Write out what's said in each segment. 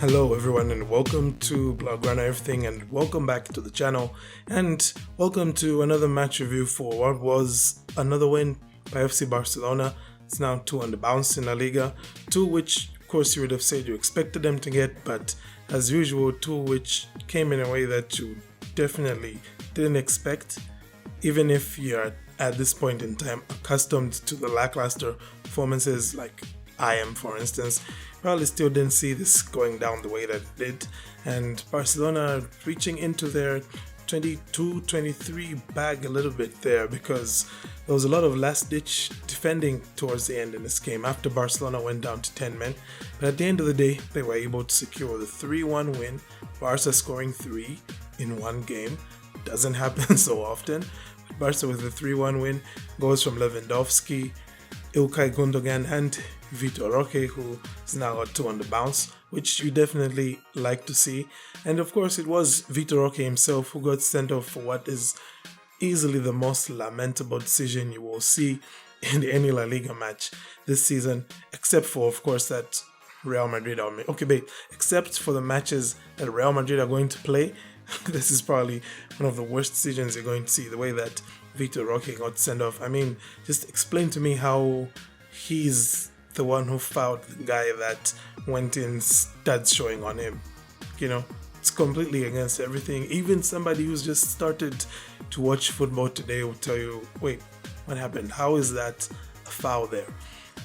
Hello everyone and welcome to Blaugrana Everything and welcome back to the channel and welcome to another match review for what was another win by FC Barcelona. It's now 2 on the bounce in La Liga, 2 which of course you would have said you expected them to get, but as usual 2 which came in a way that you definitely didn't expect, even if you're at this point in time accustomed to the lackluster performances like I am, for instance. Probably still didn't see this going down the way that it did, and Barcelona reaching into their 22-23 bag a little bit there, because there was a lot of last-ditch defending towards the end in this game after Barcelona went down to 10 men. But at the end of the day, they were able to secure the 3-1 win. Barca scoring 3 in one game doesn't happen so often. Barca with the 3-1 win, goals from Lewandowski, Gündogan and Vitor Roque, who is now got 2 on the bounce, which you definitely like to see. And of course it was Vitor Roque himself who got sent off for what is easily the most lamentable decision you will see in any La Liga match this season, except for of course that Real Madrid are except for the matches that Real Madrid are going to play. This is probably one of the worst decisions you're going to see, the way that Vitor Roque got sent off. I mean, just explain to me how he's the one who fouled the guy that went in studs showing on him. You know, it's completely against everything. Even somebody who's just started to watch football today will tell you, wait, what happened? How is that a foul there?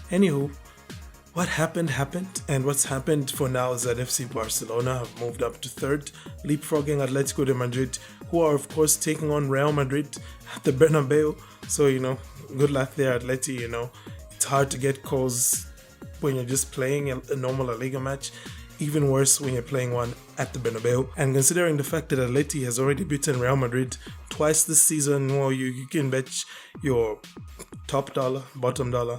Anywho, what happened, and what's happened for now is that FC Barcelona have moved up to 3rd, leapfrogging Atletico de Madrid, who are of course taking on Real Madrid at the Bernabeu. So, good luck there, Atleti. It's hard to get calls when you're just playing a normal La Liga match, even worse when you're playing one at the Bernabeu. And considering the fact that Atleti has already beaten Real Madrid twice this season, well, you can bet your top dollar, bottom dollar,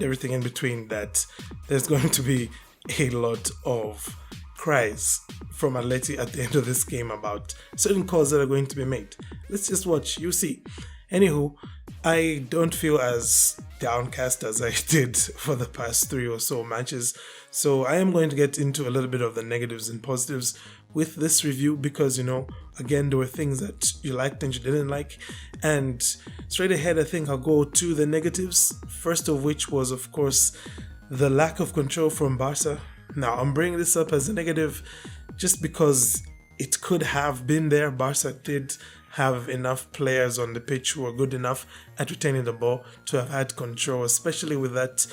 everything in between that there's going to be a lot of cries from Atleti at the end of this game about certain calls that are going to be made. Let's just watch, you see. Anywho, I don't feel as downcast as I did for the past 3 or so matches, so I am going to get into a little bit of the negatives and positives with this review, because again, there were things that you liked and you didn't like, and straight ahead I think I'll go to the negatives, first of which was of course the lack of control from Barca. Now I'm bringing this up as a negative just because it could have been there. Barca did have enough players on the pitch who were good enough at retaining the ball to have had control, especially with that,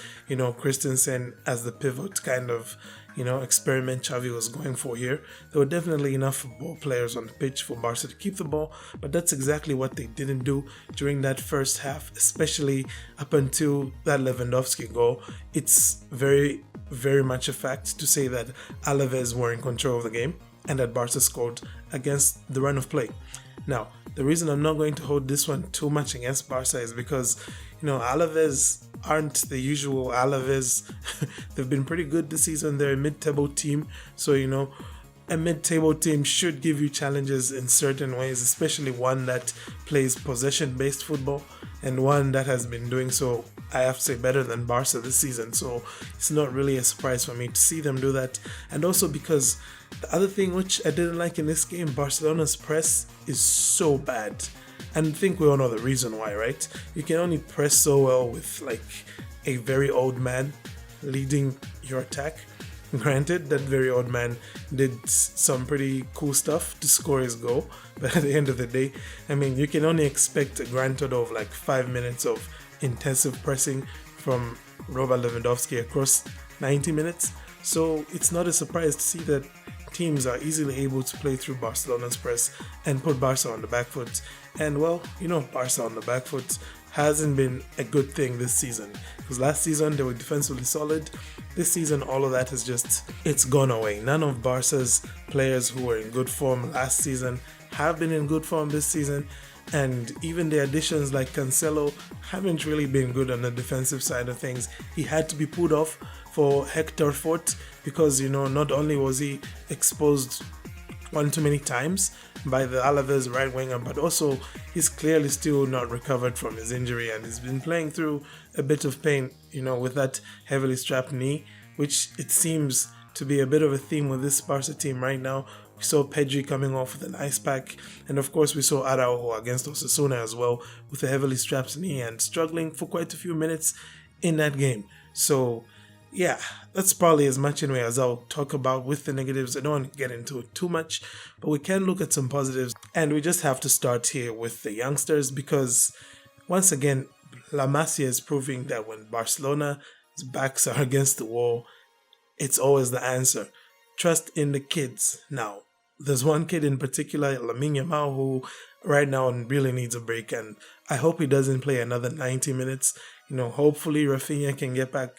Christensen as the pivot kind of, experiment Xavi was going for here. There were definitely enough ball players on the pitch for Barca to keep the ball, but that's exactly what they didn't do during that first half, especially up until that Lewandowski goal. It's very, very much a fact to say that Alaves were in control of the game and that Barca scored against the run of play. Now, the reason I'm not going to hold this one too much against Barca is because, Alaves aren't the usual Alaves. They've been pretty good this season. They're a mid-table team. So, a mid-table team should give you challenges in certain ways, especially one that plays possession-based football and one that has been doing so, I have to say, better than Barca this season. So it's not really a surprise for me to see them do that. And also because the other thing which I didn't like in this game, Barcelona's press is so bad. And I think we all know the reason why, right? You can only press so well with like a very old man leading your attack. Granted, that very old man did some pretty cool stuff to score his goal, but at the end of the day, I mean, you can only expect a grand total of like 5 minutes of intensive pressing from Robert Lewandowski across 90 minutes. So it's not a surprise to see that teams are easily able to play through Barcelona's press and put Barca on the back foot. And well, Barca on the back foot hasn't been a good thing this season, because last season they were defensively solid. This season all of that has it's gone away. None of Barca's players who were in good form last season have been in good form this season, and even the additions like Cancelo haven't really been good on the defensive side of things. He had to be pulled off for Hector Fort because not only was he exposed one too many times by the Alaves right winger, but also he's clearly still not recovered from his injury and he's been playing through a bit of pain, with that heavily strapped knee, which it seems to be a bit of a theme with this Barca team right now. We saw Pedri coming off with an ice pack, and of course we saw Araujo against Osasuna as well with a heavily strapped knee and struggling for quite a few minutes in that game. So yeah, that's probably as much anyway as I'll talk about with the negatives. I don't want to get into it too much, but we can look at some positives, and we just have to start here with the youngsters, because once again La Masia is proving that when Barcelona's backs are against the wall, it's always the answer. Trust in the kids. Now, there's one kid in particular, Lamine Yamal, who right now really needs a break, and I hope he doesn't play another 90 minutes. Hopefully Rafinha can get back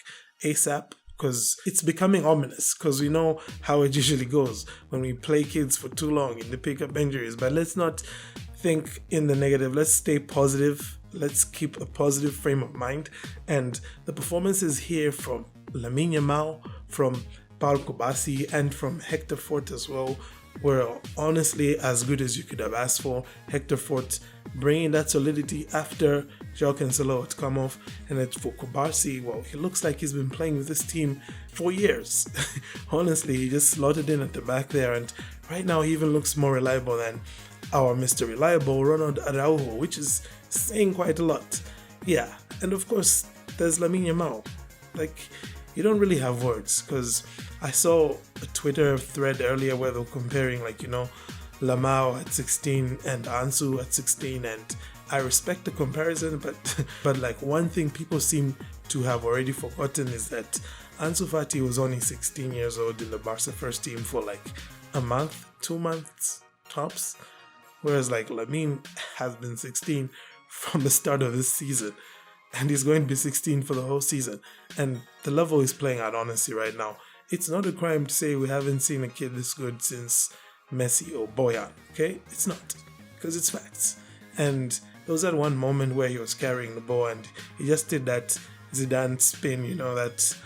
ASAP, because it's becoming ominous, because we know how it usually goes when we play kids for too long and they pick up injuries. But let's not think in the negative. Let's stay positive. Let's keep a positive frame of mind. And the performances here from Lamine Yamal, from Pau Kubasi, and from Hector Fort as well were honestly as good as you could have asked for. Hector Fort bringing that solidity after João Cancelo had come off, and then for Kubasi, well, he looks like he's been playing with this team for years. Honestly, he just slotted in at the back there, and right now he even looks more reliable than our Mr. Reliable Ronald Araujo, which is saying quite a lot. Yeah, and of course there's Lamine Yamal. Like, you don't really have words, because I saw a Twitter thread earlier where they were comparing, Lamau at 16 and Ansu at 16, and I respect the comparison, but like one thing people seem to have already forgotten is that Ansu Fati was only 16 years old in the Barca first team for like a month, 2 months tops, whereas Lamine has been 16 from the start of this season, and he's going to be 16 for the whole season. And the level he's playing at, honestly, right now, it's not a crime to say we haven't seen a kid this good since Messi or Boyan, okay? It's not, because it's facts. And there was that one moment where he was carrying the ball and he just did that Zidane spin, that,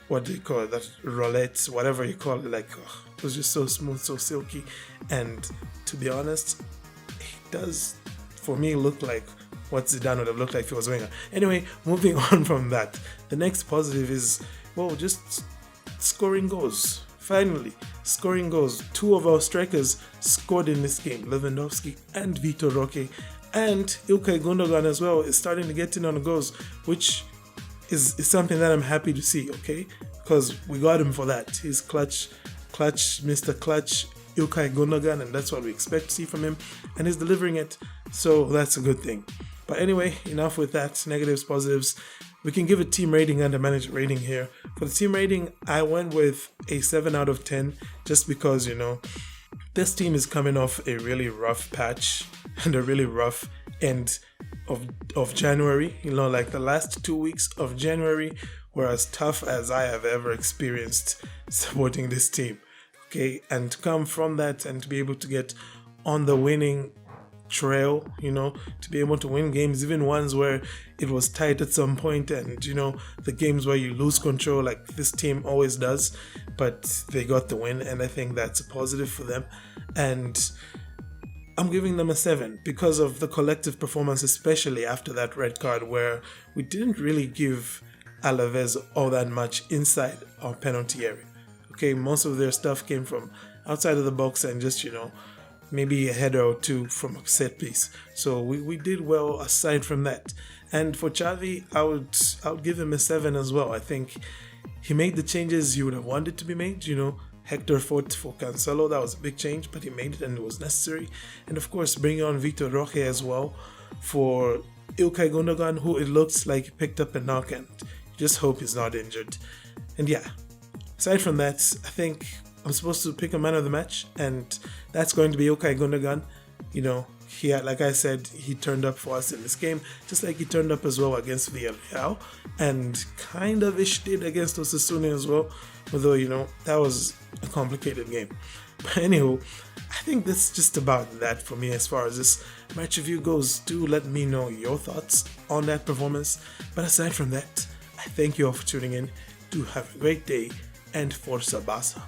what do you call it, that roulette, whatever you call it, it was just so smooth, so silky. And to be honest, he does, for me, look like what Zidane would have looked like if he was Wenger. Anyway, moving on from that, the next positive is, just scoring goals. Finally, scoring goals. 2 of our strikers scored in this game, Lewandowski and Vitor Roque, and Ilkay Gündogan as well is starting to get in on the goals, which is something that I'm happy to see, okay? Because we got him for that. He's clutch, Mr. Clutch, Ilkay Gündogan, and that's what we expect to see from him, and he's delivering it, so that's a good thing. But anyway, enough with that. Negatives, positives. We can give a team rating and a manager rating here. For the team rating, I went with a 7 out of 10, just because, this team is coming off a really rough patch and a really rough end of January. The last 2 weeks of January were as tough as I have ever experienced supporting this team. Okay, and to come from that and to be able to get on the winning trail, to be able to win games, even ones where it was tight at some point, and the games where you lose control like this team always does, but they got the win, and I think that's a positive for them. And I'm giving them a 7 because of the collective performance, especially after that red card where we didn't really give Alaves all that much inside our penalty area. Okay, most of their stuff came from outside of the box and just maybe a header or two from a set piece. So we did well aside from that. And for Xavi, I would give him a 7 as well. I think he made the changes you would have wanted to be made. Hector Fort for Cancelo, that was a big change, but he made it and it was necessary. And of course, bringing on Vitor Roque as well for Ilkay Gündogan, who it looks like he picked up a knock, and just hope he's not injured. And yeah, aside from that, I think I'm supposed to pick a man of the match, and that's going to be Ilkay Gündogan. He had, like I said, he turned up for us in this game, just like he turned up as well against Villarreal, and kind of ish did against Osasuna as well, although, that was a complicated game. But anywho, I think that's just about that for me as far as this match review goes. Do let me know your thoughts on that performance. But aside from that, I thank you all for tuning in. Do have a great day, and Forza Barca.